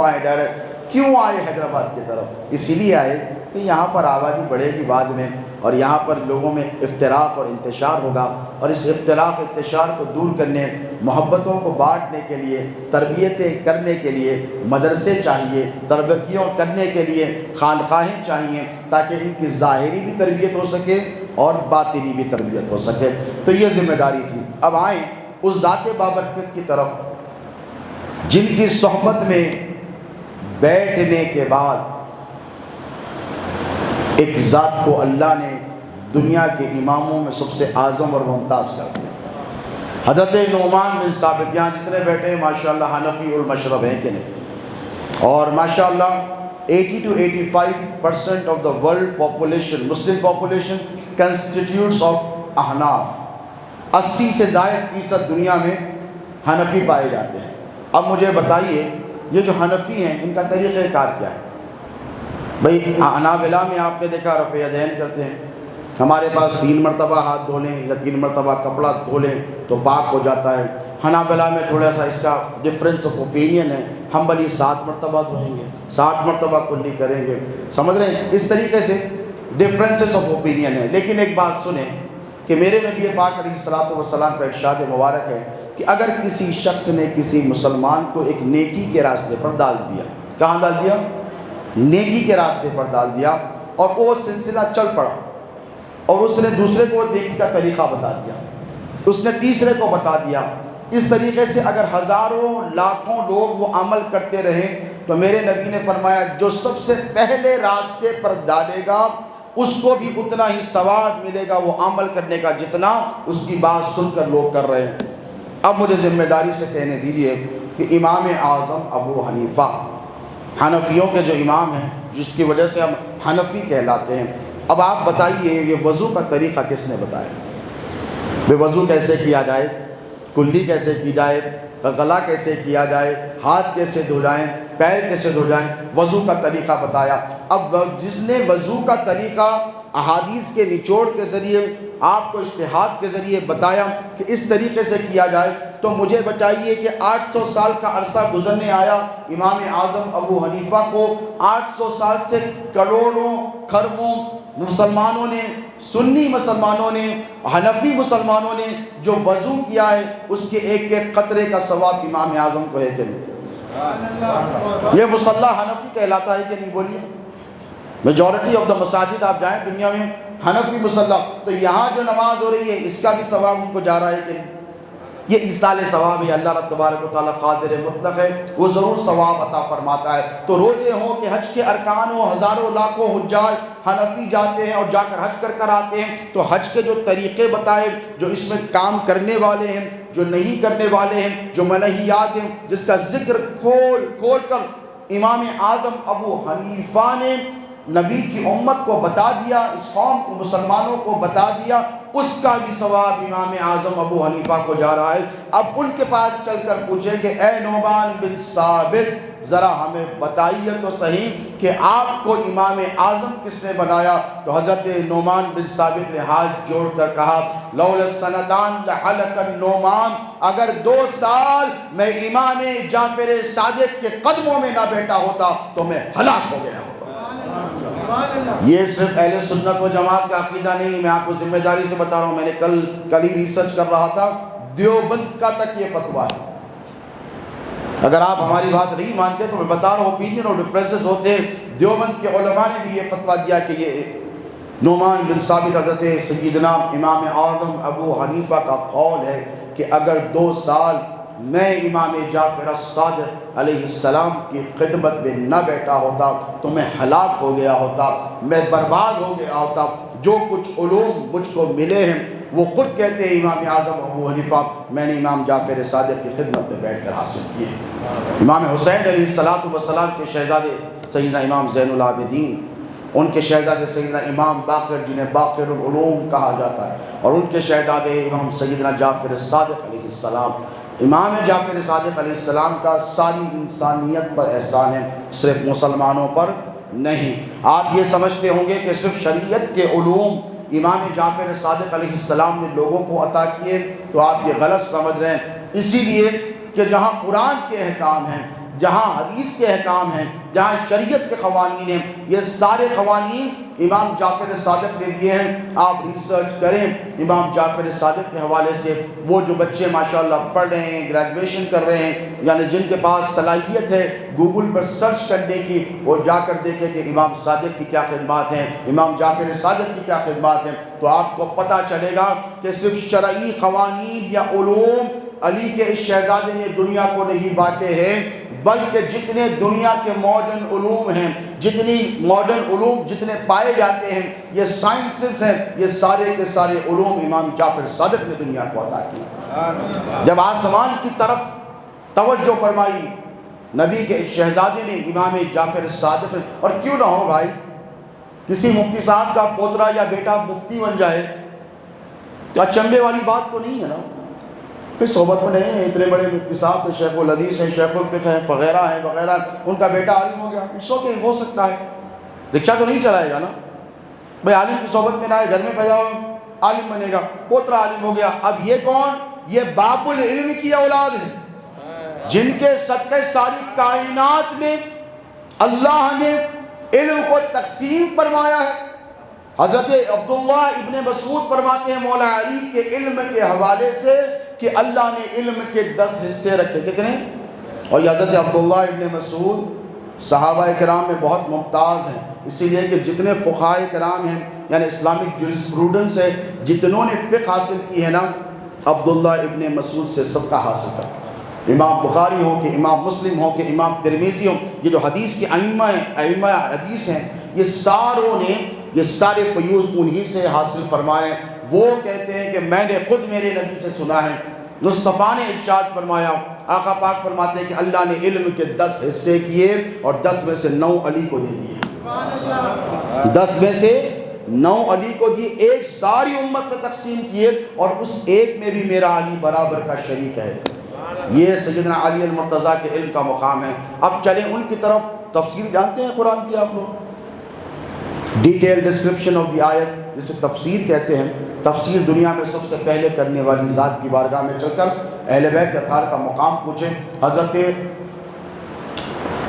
آئے۔ ڈائریکٹ کیوں آئے حیدرآباد کی طرف؟ اسی لیے آئے کہ یہاں پر آبادی بڑھے گی بعد میں، اور یہاں پر لوگوں میں افتراق اور انتشار ہوگا، اور اس افتراق انتشار کو دور کرنے، محبتوں کو بانٹنے کے لیے، تربیتیں کرنے کے لیے مدرسے چاہیے، تربیتیوں کرنے کے لیے خانقاہیں چاہیے، تاکہ ان کی ظاہری بھی تربیت ہو سکے اور باطنی بھی تربیت ہو سکے۔ تو یہ ذمہ داری تھی۔ اب آئیں اس ذات بابرکت کی طرف جن کی صحبت میں بیٹھنے کے بعد ایک ذات کو اللہ نے دنیا کے اماموں میں سب سے اعظم اور ممتاز کر دیا۔ حضرت نعمان بن ثابت، یہاں جتنے بیٹھے ہیں ماشاءاللہ حنفی المشرب ہیں کہ نہیں؟ اور ماشاءاللہ 80 to 85% of the world population, Muslim population constitutes of Ahnaf, 80 سے زائد فیصد دنیا میں حنفی پائے جاتے ہیں۔ اب مجھے بتائیے یہ جو حنفی ہیں ان کا طریقہ کار کیا ہے؟ بھئی حنابلہ میں آپ نے دیکھا رفع یدین کرتے ہیں، ہمارے پاس 3 مرتبہ ہاتھ دھو لیں یا 3 مرتبہ کپڑا دھو لیں تو پاک ہو جاتا ہے۔ حنابلہ میں تھوڑا سا اس کا ڈفرینس آف اوپینین ہے، ہم بھلی 7 مرتبہ دھوئیں گے، 7 مرتبہ کلی کریں گے، سمجھ رہے ہیں؟ اس طریقے سے ڈفرینسز آف اوپینین ہے۔ لیکن ایک بات سنیں کہ میرے نبی پاک علیہ الصلوۃ والسلام کا ارشاد مبارک ہے کہ اگر کسی شخص نے کسی مسلمان کو ایک نیکی کے راستے پر ڈال دیا، کہاں ڈال دیا؟ نیکی کے راستے پر ڈال دیا، اور وہ سلسلہ چل پڑا، اور اس نے دوسرے کو نیکی کا طریقہ بتا دیا، اس نے تیسرے کو بتا دیا، اس طریقے سے اگر ہزاروں لاکھوں لوگ وہ عمل کرتے رہے تو میرے نبی نے فرمایا جو سب سے پہلے راستے پر ڈالے گا اس کو بھی اتنا ہی ثواب ملے گا وہ عمل کرنے کا جتنا اس کی بات سن کر لوگ کر رہے ہیں۔ اب مجھے ذمہ داری سے کہنے دیجئے کہ امام اعظم ابو حنیفہ، حنفیوں کے جو امام ہیں جس کی وجہ سے ہم حنفی کہلاتے ہیں، اب آپ بتائیے یہ وضو کا طریقہ کس نے بتایا؟ بے وضو کیسے کیا جائے، کلی کیسے کی جائے، گلا کیسے کیا جائے، ہاتھ کیسے دھو جائیں، پیر کیسے دھو جائیں، وضو کا طریقہ بتایا۔ اب جس نے وضو کا طریقہ احادیث کے نچوڑ کے ذریعے آپ کو اجتہاد کے ذریعے بتایا کہ اس طریقے سے کیا جائے، تو مجھے بتائیے کہ 800 سال کا عرصہ گزرنے آیا، امام اعظم ابو حنیفہ کو 800 سال سے کروڑوں کھربوں مسلمانوں نے، سنی مسلمانوں نے، حنفی مسلمانوں نے جو وضو کیا ہے اس کے ایک ایک قطرے کا ثواب امام اعظم کو ہے کہ نہیں؟ یہ مصلی حنفی کہلاتا ہے کہ نہیں؟ بولیے۔ میجورٹی آف دا مساجد آپ جائیں دنیا میں حنفی مصلی، تو یہاں جو نماز ہو رہی ہے اس کا بھی ثواب ان کو جا رہا ہے کہ نہیں؟ یہ ایصال ثواب ہے، اللہ رب تبارک و تعالیٰ قادر مطلق ہے، وہ ضرور ثواب عطا فرماتا ہے۔ تو روزے ہوں کہ حج کے ارکان ہوں، ہزاروں لاکھوں حجاج حنفی جاتے ہیں اور جا کر حج کر آتے ہیں، تو حج کے جو طریقے بتائے، جو اس میں کام کرنے والے ہیں، جو نہیں کرنے والے ہیں، جو منہیات ہیں، جس کا ذکر کھول کر امام اعظم ابو حنیفہ نے نبی کی امت کو بتا دیا، اس قوم کو مسلمانوں کو بتا دیا، اس کا بھی ثواب امام اعظم ابو حنیفہ کو جا رہا ہے۔ اب ان کے پاس چل کر پوچھیں کہ اے نعمان بن ثابت ذرا ہمیں بتائیے تو صحیح کہ آپ کو امام اعظم کس نے بنایا؟ تو حضرت نعمان بن ثابت نے ہاتھ جوڑ کر کہا لولا السندان لحلق النعمان، اگر 2 سال میں امام جعفر صادق کے قدموں میں نہ بیٹھا ہوتا تو میں ہلاک ہو گیا ہوتا۔ یہ صرف اہل سنت و جماعت کا عقیدہ نہیں، میں آپ کو ذمہ داری سے بتا رہا ہوں، میں نے کل ہی ریسرچ کر رہا تھا، دیوبند کا تک یہ فتویٰ ہے۔ اگر آپ ہماری بات نہیں مانتے تو میں بتا رہا ہوں، اوپینین اور ڈفرینسز ہوتے ہیں، دیوبند کے علماء نے بھی یہ فتویٰ دیا کہ یہ نعمان بن ثابت حضرت سیدنا امام اعظم ابو حنیفہ کا قول ہے کہ اگر 2 سال میں امام جعفر الصادق علیہ السلام کی خدمت میں نہ بیٹھا ہوتا تو میں ہلاک ہو گیا ہوتا، میں برباد ہو گیا ہوتا۔ جو کچھ علوم مجھ کو ملے ہیں وہ خود کہتے ہیں امام اعظم ابو حنیفہ میں نے امام جعفر صادق کی خدمت میں بیٹھ کر حاصل کیے ہیں۔ امام حسین علیہ السلام کے شہزادے سیدنا امام زین العابدین ان کے شہزادے سیدنا امام باقر جنہیں باقر العلوم کہا جاتا ہے، اور ان کے شہزادے امام سیدنا جعفر صادق علیہ السلام۔ امام جعفر صادق علیہ السلام کا ساری انسانیت پر احسان ہے، صرف مسلمانوں پر نہیں۔ آپ یہ سمجھتے ہوں گے کہ صرف شریعت کے علوم امام جعفر صادق علیہ السلام نے لوگوں کو عطا کیے، تو آپ یہ غلط سمجھ رہے ہیں، اسی لیے کہ جہاں قرآن کے احکام ہیں، جہاں حدیث کے احکام ہیں، جہاں شریعت کے قوانین ہیں، یہ سارے قوانین امام جعفر صادق نے دیے ہیں۔ آپ ریسرچ کریں امام جعفر صادق کے حوالے سے، وہ جو بچے ماشاءاللہ پڑھ رہے ہیں، گریجویشن کر رہے ہیں، یعنی جن کے پاس صلاحیت ہے گوگل پر سرچ کرنے کی، وہ جا کر دیکھیں کہ امام صادق کی کیا خدمات ہیں، امام جعفر صادق کی کیا خدمات ہیں، تو آپ کو پتہ چلے گا کہ صرف شرعی قوانین یا علوم علی کے اس شہزادے نے دنیا کو نہیں بانٹے ہیں، بلکہ جتنے دنیا کے ماڈرن علوم ہیں، جتنی ماڈرن علوم جتنے پائے جاتے ہیں، یہ سائنسز ہیں، یہ سارے کے سارے علوم امام جعفر صادق نے دنیا کو عطا کی۔ جب آسمان کی طرف توجہ فرمائی نبی کے شہزادے نے امام جعفر صادق نے، اور کیوں نہ ہو بھائی، کسی مفتی صاحب کا پوترا یا بیٹا مفتی بن جائے تو اچنبے والی بات تو نہیں ہے نا۔ پھر صحبت میں نہیں ہیں، اتنے بڑے مفتی صاحب تھے، شیخ الحدیث ہیں، شیخ الفقہ ہیں، وغیرہ ہیں وغیرہ، ان کا بیٹا عالم ہو گیا، اٹس اوکے، ہو سکتا ہے، رکشہ تو نہیں چلائے گا نا بھائی، عالم کی صحبت میں نہ آئے، گھر میں پیدا ہو عالم بنے گا، پوترا عالم ہو گیا۔ اب یہ کون؟ یہ باب العلم کی اولاد ہے، جن کے صدقے ساری کائنات میں اللہ نے علم کو تقسیم فرمایا ہے۔ حضرت عبداللہ ابن مسعود فرماتے ہیں مولا علی کے علم کے حوالے سے کہ اللہ نے علم کے 10 حصے رکھے، کتنے؟ اور یہ حضرت عبداللہ ابن مسعود صحابہ کرام میں بہت ممتاز ہیں، اسی لیے کہ جتنے فقہاء کرام ہیں، یعنی اسلامک جورسپروڈنس ہے، جتنوں نے فقہ حاصل کی ہے نا، عبداللہ ابن مسعود سے سب کا حاصل کر۔ امام بخاری ہو کہ امام مسلم ہو کہ امام ترمذی ہو، یہ جو حدیث کے ائمہ حدیث ہیں، یہ ساروں نے یہ سارے فیوز انہی سے حاصل فرمائے۔ وہ کہتے ہیں کہ میں نے خود میرے نبی سے سنا ہے، مصطفیٰ نے ارشاد فرمایا، آقا پاک فرماتے ہیں کہ اللہ نے علم کے 10 حصے کیے اور 10 میں سے 9 علی کو دے دیے، 10 میں سے 9 علی کو دیے، ایک ساری امت میں تقسیم کیے، اور اس ایک میں بھی میرا علی برابر کا شریک ہے۔ یہ سیدنا علی المرتضیٰ کے علم کا مقام ہے۔ اب چلیں ان کی طرف، تفسیر جانتے ہیں قرآن کی آپ لوگ؟ ڈیٹیل ڈسکرپشن آف دی آیت جسے تفسیر کہتے ہیں۔ تفسیر دنیا میں سب سے پہلے کرنے والی ذات کی بارگاہ میں چل کر اہل بیت اطہار کا مقام پوچھیں۔ حضرت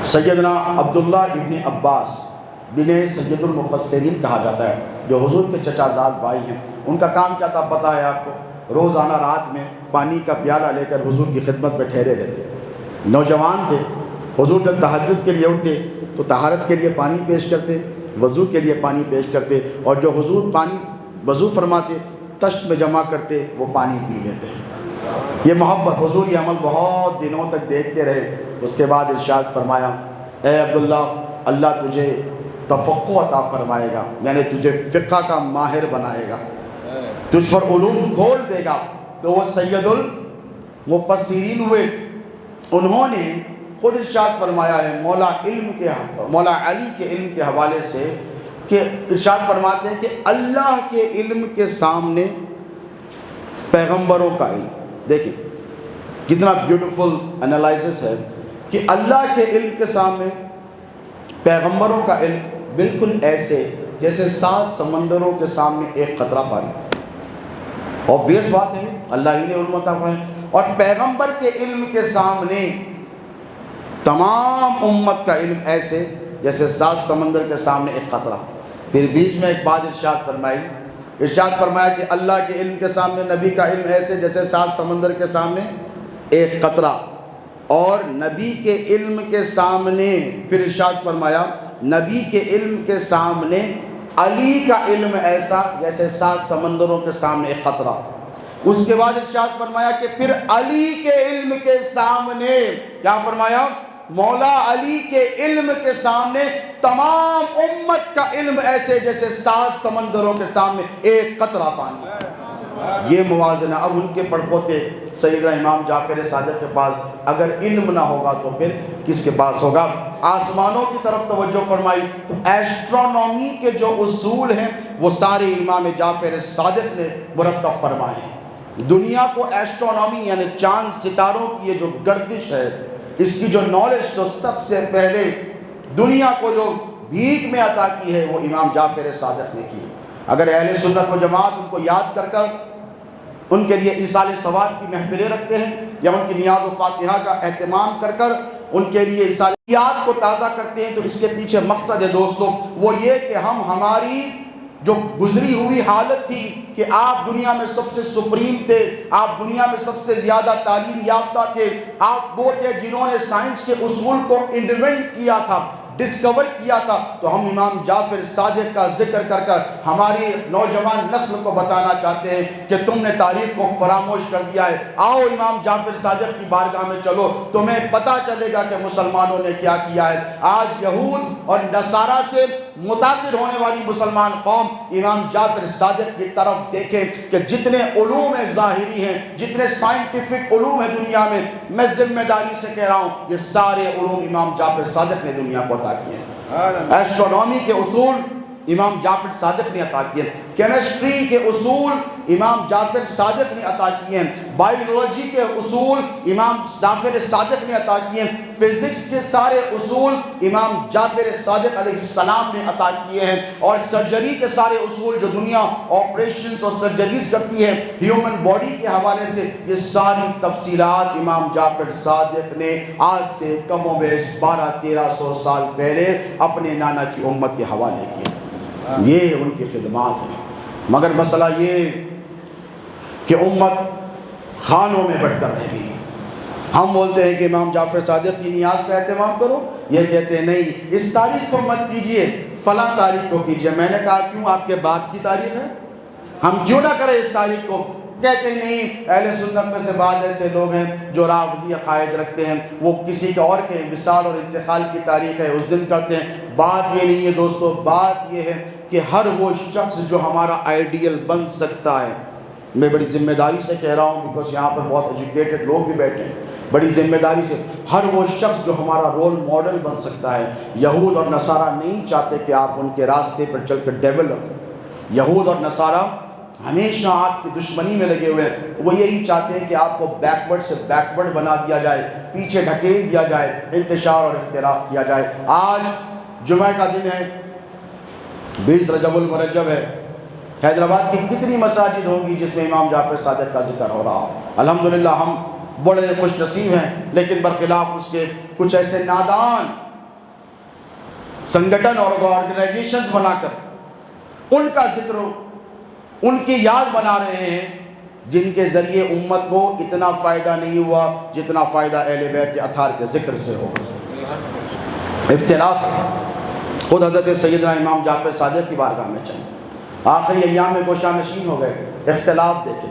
سیدنا عبداللہ ابن عباس جنہیں سید المفسرین کہا جاتا ہے، جو حضور کے چچا زاد بھائی ہیں، ان کا کام کیا تھا پتہ ہے آپ کو؟ روزانہ رات میں پانی کا پیالہ لے کر حضور کی خدمت میں ٹھہرے رہتے۔ نوجوان تھے، حضور جب تہجد کے لیے اٹھتے تو طہارت کے لیے پانی پیش کرتے، وضو کے لیے پانی پیش کرتے، اور جو حضور پانی وضو فرماتے تشت میں جمع کرتے، وہ پانی پی لیتے۔ یہ محبت، حضور یہ عمل بہت دنوں تک دیکھتے رہے۔ اس کے بعد ارشاد فرمایا، اے عبداللہ، اللہ تجھے تفقہ عطا فرمائے گا، یعنی تجھے فقہ کا ماہر بنائے گا، تجھ پر علوم کھول دے گا۔ تو وہ سید المفسرین ہوئے، انہوں نے خود ارشاد فرمایا ہے مولا علی کے علم کے حوالے سے کہ ارشاد فرماتے ہیں کہ اللہ کے علم کے سامنے پیغمبروں کا علم، دیکھیں کتنا بیوٹیفل انالائسس ہے کہ اللہ کے علم کے سامنے پیغمبروں کا علم بالکل ایسے جیسے 7 سمندروں کے سامنے ایک قطرہ پانی۔ obvious بات ہے، اللہ ہی نے علم عطا فرمایا، اور پیغمبر کے علم کے سامنے تمام امت کا علم ایسے جیسے 7 سمندر کے سامنے ایک قطرہ۔ پھر بیچ میں ایک بات ارشاد فرمایا کہ اللہ کے علم کے سامنے نبی کا علم ایسے جیسے 7 سمندر کے سامنے ایک قطرہ، اور نبی کے علم کے سامنے پھر ارشاد فرمایا نبی کے علم کے سامنے علی کا علم ایسا جیسے 7 سمندروں کے سامنے ایک قطرہ۔ اس کے بعد ارشاد فرمایا کہ پھر علی کے علم کے سامنے کیا فرمایا؟ مولا علی کے علم کے سامنے تمام امت کا علم ایسے جیسے 7 سمندروں کے سامنے ایک قطرہ پانی۔ یہ موازنہ اب ان کے پڑپوتے سیدنا امام جعفر صادق کے پاس اگر علم نہ ہوگا تو پھر کس کے پاس ہوگا؟ آسمانوں کی طرف توجہ فرمائی تو ایسٹرونومی کے جو اصول ہیں وہ سارے امام جعفر صادق نے مرتب فرمائے ہیں۔ دنیا کو ایسٹرونومی یعنی چاند ستاروں کی یہ جو گردش ہے، اس کی جو نالج تو سب سے پہلے دنیا کو جو بھیک میں عطا کی ہے وہ امام جعفر صادق نے کی ہے۔ اگر اہل سنت و جماعت ان کو یاد کر کر ان کے لیے ایصال ثواب کی محفلیں رکھتے ہیں یا ان کی نیاز و فاتحہ کا اہتمام کر کر ان کے لیے ایصالیات کو تازہ کرتے ہیں، تو اس کے پیچھے مقصد ہے دوستو وہ یہ کہ ہم ہماری جو گزری ہوئی حالت تھی کہ آپ دنیا میں سب سے سپریم تھے، آپ دنیا میں سب سے زیادہ تعلیم یافتہ تھے، آپ وہ تھے جنہوں نے سائنس کے اصول کو انوینٹ کیا تھا، ڈسکور کیا تھا، تو ہم امام جعفر صادق کا ذکر کر کر ہماری نوجوان نسل کو بتانا چاہتے ہیں کہ تم نے تاریخ کو فراموش کر دیا ہے، آؤ امام جعفر صادق کی بارگاہ میں چلو، تمہیں پتہ چلے گا کہ مسلمانوں نے کیا کیا ہے۔ آج یہود اور نصارہ سے متاثر ہونے والی مسلمان قوم امام جعفر صادق کی طرف دیکھیں کہ جتنے علوم ظاہری ہیں، جتنے سائنٹیفک علوم ہیں دنیا میں ذمہ داری سے کہہ رہا ہوں یہ سارے علوم امام جعفر صادق نے دنیا کو عطا کیے ہیں۔ ایسٹرونومی کے اصول امام جعفر صادق نے عطا کیے ہیں، کیمسٹری کے اصول امام جعفر صادق نے عطا کیے ہیں، بائیولوجی کے اصول امام جعفر صادق نے عطا کیے ہیں، فزکس کے سارے اصول امام جعفر صادق علیہ السلام نے عطا کیے ہیں، اور سرجری کے سارے اصول جو دنیا آپریشنز اور سرجریز کرتی ہے ہیومن باڈی کے حوالے سے، یہ ساری تفصیلات امام جعفر صادق نے آج سے کم و بیش 1200-1300 سال پہلے اپنے نانا کی امت کے حوالے کیے۔ یہ ان کی خدمات ہیں، مگر مسئلہ یہ کہ امت خانوں میں بٹ کر رہ گئی۔ ہم بولتے ہیں کہ امام جعفر صادق کی نیاز کا اہتمام کرو، یہ کہتے ہیں نہیں اس تاریخ کو مت کیجئے، فلاں تاریخ کو کیجئے۔ میں نے کہا کیوں؟ آپ کے باپ کی تاریخ ہے، ہم کیوں نہ کریں اس تاریخ کو؟ کہتے ہیں نہیں، اہل سنت میں سے بعض ایسے لوگ ہیں جو رافضی عقائد رکھتے ہیں، وہ کسی کے اور کے وصال اور انتقال کی تاریخ ہے اس دن کرتے ہیں۔ بات یہ نہیں ہے دوستو، بات یہ ہے کہ ہر وہ شخص جو ہمارا آئیڈیل بن سکتا ہے، میں بڑی ذمہ داری سے کہہ رہا ہوں بیکاز یہاں پر بہت ایجوکیٹڈ لوگ بھی بیٹھے ہیں، بڑی ذمہ داری سے، ہر وہ شخص جو ہمارا رول ماڈل بن سکتا ہے۔ یہود اور نصارہ نہیں چاہتے کہ آپ ان کے راستے پر چل کر ڈیولپ ہوں۔ یہود اور نصارہ ہمیشہ آپ کی دشمنی میں لگے ہوئے ہیں، وہ یہی چاہتے ہیں کہ آپ کو بیکورڈ سے بیکورڈ بنا دیا جائے، پیچھے ڈھکیل دیا جائے، انتشار اور افتراق کیا جائے۔ آج جمعہ کا دن ہے، 20 رجب المرجب ہے، حیدرآباد کی کتنی مساجد ہوں گی جس میں امام جعفر صادق کا ذکر ہو رہا ہو؟ الحمدللہ ہم بڑے خوش نصیب ہیں، لیکن برخلاف اس کے کچھ ایسے نادان سنگٹن اور آرگنائزیشنز بنا کر ان کا ذکر، ان کی یاد بنا رہے ہیں، جن کے ذریعے امت کو اتنا فائدہ نہیں ہوا جتنا فائدہ اہل بیت اطہار کے ذکر سے ہوگا۔ اختلاف خود حضرت سیدنا امام جعفر صادق کی بارگاہ میں چلیں، آخری ایام میں گوشہ نشین ہو گئے۔ اختلاف دیکھیں،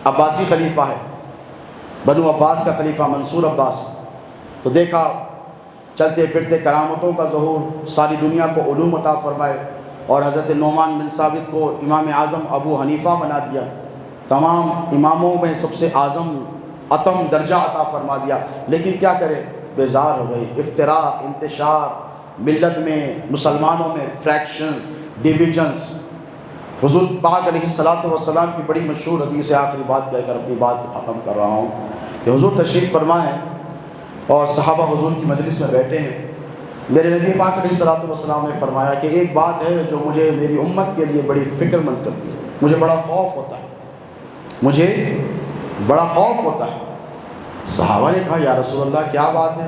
عباسی خلیفہ ہے، بنو عباس کا خلیفہ منصور عباس، تو دیکھا چلتے پھرتے کرامتوں کا ظہور، ساری دنیا کو علوم عطا فرمائے، اور حضرت نعمان بن ثابت کو امام اعظم ابو حنیفہ بنا دیا، تمام اماموں میں سب سے اعظم اتم درجہ عطا فرما دیا۔ لیکن کیا کرے، بیزار ہو گئی، افتراق، انتشار، ملت میں مسلمانوں میں فریکشنز، ڈیویژنز۔ حضور پاک علیہ السلام کی بڑی مشہور حدیث ہے، آخری بات کہہ کر اپنی بات کو ختم کر رہا ہوں، کہ حضور تشریف فرما ہے اور صحابہ حضور کی مجلس میں بیٹھے ہیں۔ میرے نبی پاک علیہ السلام نے فرمایا کہ ایک بات ہے جو مجھے میری امت کے لیے بڑی فکر مند کرتی ہے، مجھے بڑا خوف ہوتا ہے، مجھے بڑا خوف ہوتا ہے۔ صحابہ نے کہا یا رسول اللہ کیا بات ہے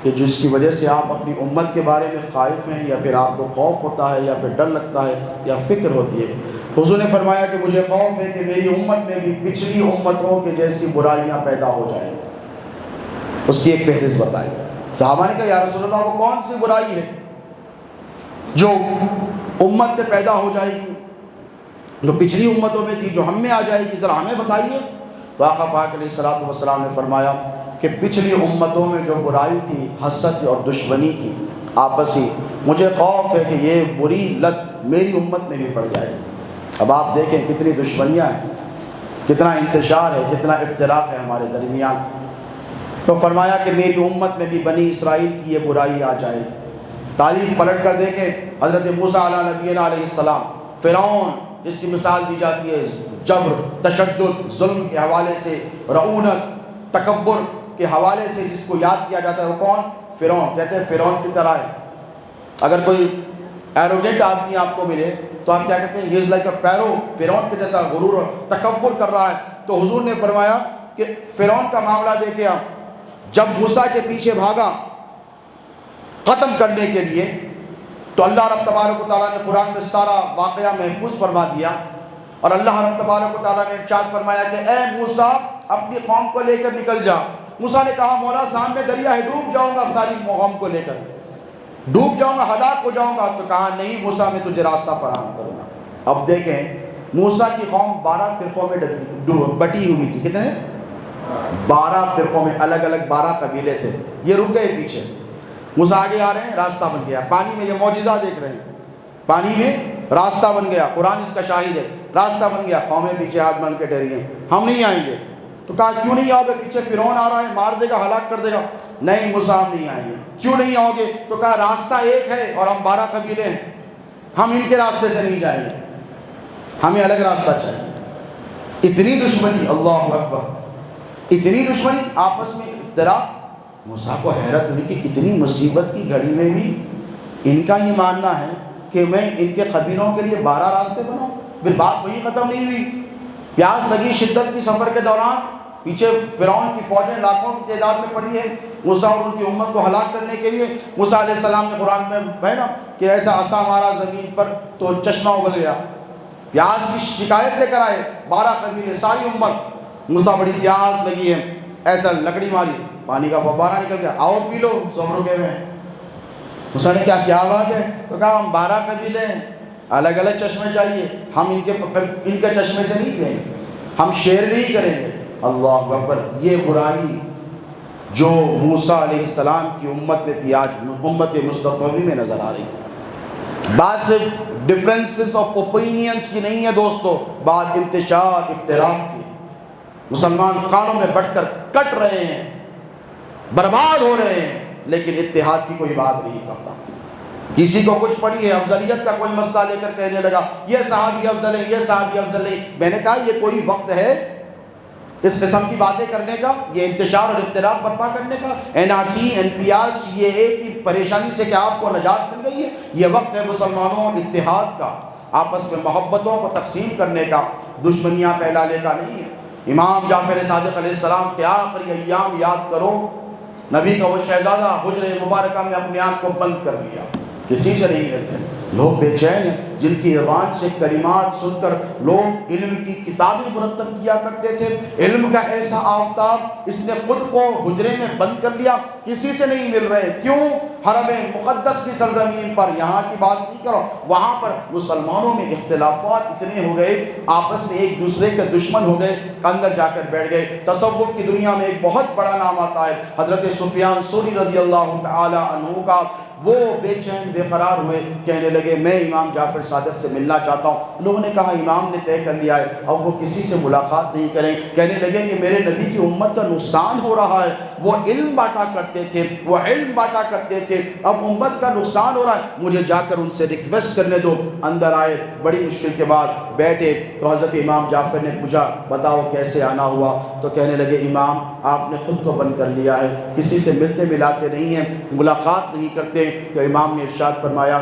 کہ جس کی وجہ سے آپ اپنی امت کے بارے میں خائف ہیں، یا پھر آپ کو خوف ہوتا ہے، یا پھر ڈر لگتا ہے، یا فکر ہوتی ہے؟ حضور نے فرمایا کہ مجھے خوف ہے کہ میری امت میں بھی پچھلی امتوں کے جیسی برائیاں پیدا ہو جائیں۔ اس کی ایک فہرست بتائیں۔ صحابہ نے کہا یا رسول اللہ وہ کون سی برائی ہے جو امت میں پیدا ہو جائے گی، جو پچھلی امتوں میں تھی، جو ہم میں آ جائے گی، ذرا ہمیں بتائیے۔ تو آقا پاک علیہ السلام نے فرمایا کہ پچھلی امتوں میں جو برائی تھی حسد اور دشمنی کی آپسی، مجھے خوف ہے کہ یہ بری لت میری امت میں بھی پڑ جائے۔ اب آپ دیکھیں کتنی دشمنیاں ہیں، کتنا انتشار ہے، کتنا افتراق ہے ہمارے درمیان۔ تو فرمایا کہ میری امت میں بھی بنی اسرائیل کی یہ برائی آ جائے۔ تاریخ پلٹ کر دیکھیں، حضرت موسیٰ علیہ نبینا علیہ السلام، فرعون جس کی مثال دی جاتی ہے جبر، تشدد، ظلم کے حوالے سے، رعونت، تکبر کے حوالے سے جس کو یاد کیا جاتا ہے وہ کون؟ فرعون۔ کہتے ہیں فرعون کی طرح ہے۔ اگر کوئی ایروگنٹ آدمی آپ کو ملے تو آپ کیا کہتے ہیں؟ ہی از لائک اے فیرو، فرعون کے جیسا غرور اور تکبر کر رہا ہے۔ تو حضور نے فرمایا کہ فرعون کا معاملہ دیکھیں آپ، جب موسیٰ کے پیچھے بھاگا ختم کرنے کے لیے تو اللہ رب تبارک و تعالیٰ نے قرآن میں سارا واقعہ محفوظ فرما دیا، اور اللہ رب تبارک و تعالیٰ نے ارشاد فرمایا کہ اے موسیٰ اپنی قوم کو لے کر نکل جا۔ موسیٰ نے کہا مولا سامنے دریا ہے، ڈوب جاؤں گا ساری قوم کو لے کر، ڈوب جاؤں گا، ہلاک ہو جاؤں گا۔ تو کہا نہیں موسیٰ میں تجھے راستہ فراہم کروں گا۔ اب دیکھیں موسیٰ کی قوم 12 فرقوں میں بٹی ہوئی تھی۔ کتنے؟ 12 فرقوں میں، الگ الگ 12 قبیلے تھے۔ یہ رک گئے پیچھے، موسیٰ آگے آ رہے ہیں، راستہ بن گیا پانی میں۔ یہ معجزہ دیکھ رہے ہیں، پانی میں راستہ بن گیا، قرآن اس کا شاہد ہے، راستہ بن گیا۔ قومیں پیچھے ہاتھ بن کے ڈری ہیں، ہم نہیں آئیں گے۔ تو کہا کیوں نہیں آؤ گے؟ پیچھے فرعون آ رہا ہے، مار دے گا، ہلاک کر دے گا۔ نہیں موسیٰ ہم نہیں آئیں گے۔ کیوں نہیں آؤ گے؟ تو کہا راستہ ایک ہے اور ہم 12 قبیلے ہیں، ہم ان کے راستے سے نہیں جائیں گے، ہمیں الگ راستہ چاہیے۔ اتنی دشمنی، اللہ اکبر، اتنی دشمنی، آپس میں اختلاف۔ موسیٰ کو حیرت ہوئی کہ اتنی مصیبت کی گھڑی میں بھی ان کا یہ ماننا ہے کہ میں ان کے قبیلوں کے لیے 12 راستے بناؤں۔ پھر بات وہی ختم نہیں ہوئی، پیاس لگی شدت کی سفر کے دوران، پیچھے فرعون کی فوجیں لاکھوں کی تعداد میں پڑی ہے موسیٰ اور ان کی امت کو ہلاک کرنے کے لیے۔ موسیٰ علیہ السلام نے قرآن میں ہے نا کہ ایسا عصا مارا زمین پر تو چشمہ ابل گیا۔ پیاس کی شکایت لے کر آئے 12 قبیلے، ساری امت۔ موسیٰ بڑی پیاس لگی ہے، ایسا لکڑی ماری، پانی کا فوارہ نکل گیا، آؤ پی لو، سب رکے ہوئے ہیں۔ موسیٰ نے کیا بات ہے؟ تو کہا ہم 12 قبیلے ہیں، الگ الگ چشمے چاہیے، ہم ان کے چشمے سے نہیں پئیں گے، ہم شیئر نہیں کریں گے۔ اللہ اکبر، یہ برائی جو موسیٰ علیہ السلام کی امت میں تھی آج امت مصطفی میں نظر آ رہی۔ بات صرف ڈفرینسز آف اوپینینس کی نہیں ہے دوستو، بات انتشار افتراق کی۔ مسلمان خانوں میں بٹ کر کٹ رہے ہیں، برباد ہو رہے ہیں، لیکن اتحاد کی کوئی بات نہیں کرتا۔ کسی کو کچھ پڑی ہے، افضلیت کا کوئی مسئلہ لے کر کہنے لگا یہ صحابی افضل ہے، یہ صحابی افضل ہے۔ میں نے کہا یہ کوئی وقت ہے اس قسم کی باتیں کرنے کا، یہ انتشار اور اختلاف برپا کرنے کا؟ NRC NPR CAA کی پریشانی سے کیا آپ کو نجات مل گئی ہے؟ یہ وقت ہے مسلمانوں اتحاد کا، آپس میں محبتوں کو تقسیم کرنے کا، دشمنیاں پھیلانے کا نہیں ہے۔ امام جعفر صادق علیہ السلام کے آخری ایام یاد کرو، نبی کا وہ شہزادہ حجرہ مبارکہ میں اپنے آپ کو بند کر لیا، کسی سے نہیں ملتے، لوگ بے چین ہیں، جن کی زبان سے کلمات سن کر لوگ علم کی کتابیں مرتب کیا کرتے تھے۔ علم کا ایسا آفتاب اس نے خود کو حجرے میں بند کر لیا، کسی سے نہیں مل رہے۔ کیوں؟ حرم مقدس کی سرزمین پر، یہاں کی بات نہیں کرو، وہاں پر مسلمانوں میں اختلافات اتنے ہو گئے، آپس میں ایک دوسرے کے دشمن ہو گئے، اندر جا کر بیٹھ گئے۔ تصوف کی دنیا میں ایک بہت بڑا نام آتا ہے حضرت سفیان ثوری رضی اللہ تعالی عنہ کا۔ وہ بے چین بے قرار ہوئے، کہنے لگے میں امام جعفر صادق سے ملنا چاہتا ہوں۔ لوگوں نے کہا امام نے طے کر لیا ہے، اب وہ کسی سے ملاقات نہیں کریں۔ کہنے لگے کہ میرے نبی کی امت کا نقصان ہو رہا ہے، وہ علم بانٹا کرتے تھے، وہ علم بانٹا کرتے تھے، اب امت کا نقصان ہو رہا ہے، مجھے جا کر ان سے ریکویسٹ کرنے دو۔ اندر آئے، بڑی مشکل کے بعد بیٹھے تو حضرت امام جعفر نے پوچھا بتاؤ کیسے آنا ہوا؟ تو کہنے لگے امام آپ نے خود کو بند کر لیا ہے، کسی سے ملتے ملاتے نہیں ہیں، ملاقات نہیں کرتے۔ تو امام نے ارشاد فرمایا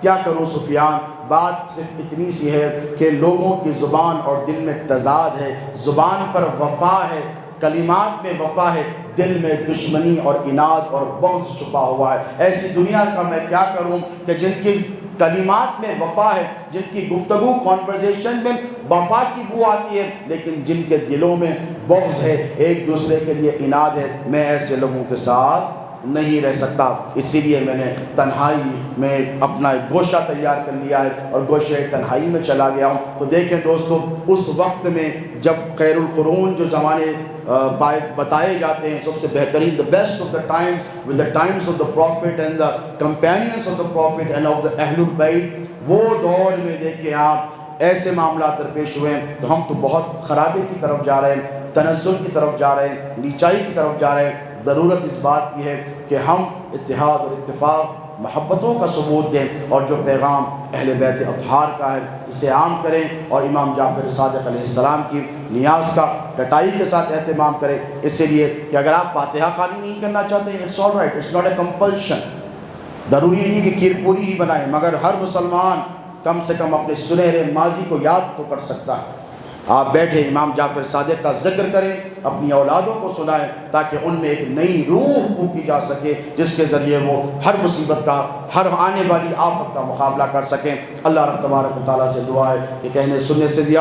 کیا کروں سفیان، بات صرف اتنی سی ہے کہ لوگوں کی زبان اور دل میں تضاد ہے، زبان پر وفا ہے، کلمات میں وفا ہے، دل میں دشمنی اور اناد اور بغض چھپا ہوا ہے۔ ایسی دنیا کا میں کیا کروں کہ جن کی کلمات میں وفا ہے، جن کی گفتگو کانورزیشن میں وفا کی بو آتی ہے، لیکن جن کے دلوں میں بغض ہے، ایک دوسرے کے لیے اناد ہے، میں ایسے لوگوں کے ساتھ نہیں رہ سکتا۔ اسی لیے میں نے تنہائی میں اپنا ایک گوشہ تیار کر لیا ہے اور گوشہ تنہائی میں چلا گیا ہوں۔ تو دیکھیں دوستو، اس وقت میں جب خیر القرون جو زمانے بتائے جاتے ہیں، سب سے بہترین the best of the times with the times of the prophet and the companions of the prophet and of the اہل البیت، وہ دور میں دیکھیں آپ ایسے معاملات درپیش ہوئے ہیں تو ہم تو بہت خرابی کی طرف جا رہے ہیں، تنزل کی طرف جا رہے ہیں، نیچائی کی طرف جا رہے ہیں۔ ضرورت اس بات کی ہے کہ ہم اتحاد اور اتفاق، محبتوں کا ثبوت دیں، اور جو پیغام اہل بیت اطہار کا ہے اسے عام کریں، اور امام جعفر صادق علیہ السلام کی نیاز کا ڈٹائی کے ساتھ اہتمام کریں۔ اس لیے کہ اگر آپ فاتحہ خوانی نہیں کرنا چاہتے ہیں، it's all right, it's not a compulsion, ضروری نہیں کہ کھیر پوری ہی بنائیں، مگر ہر مسلمان کم سے کم اپنے سنہرے ماضی کو یاد تو کر سکتا ہے۔ آپ بیٹھے امام جعفر صادق کا ذکر کریں، اپنی اولادوں کو سنائیں، تاکہ ان میں ایک نئی روح پھونکی جا سکے جس کے ذریعے وہ ہر مصیبت کا، ہر آنے والی آفت کا مقابلہ کر سکیں۔ اللہ رب تبارک و تعالیٰ سے دعا ہے کہ کہنے سننے سے زیادہ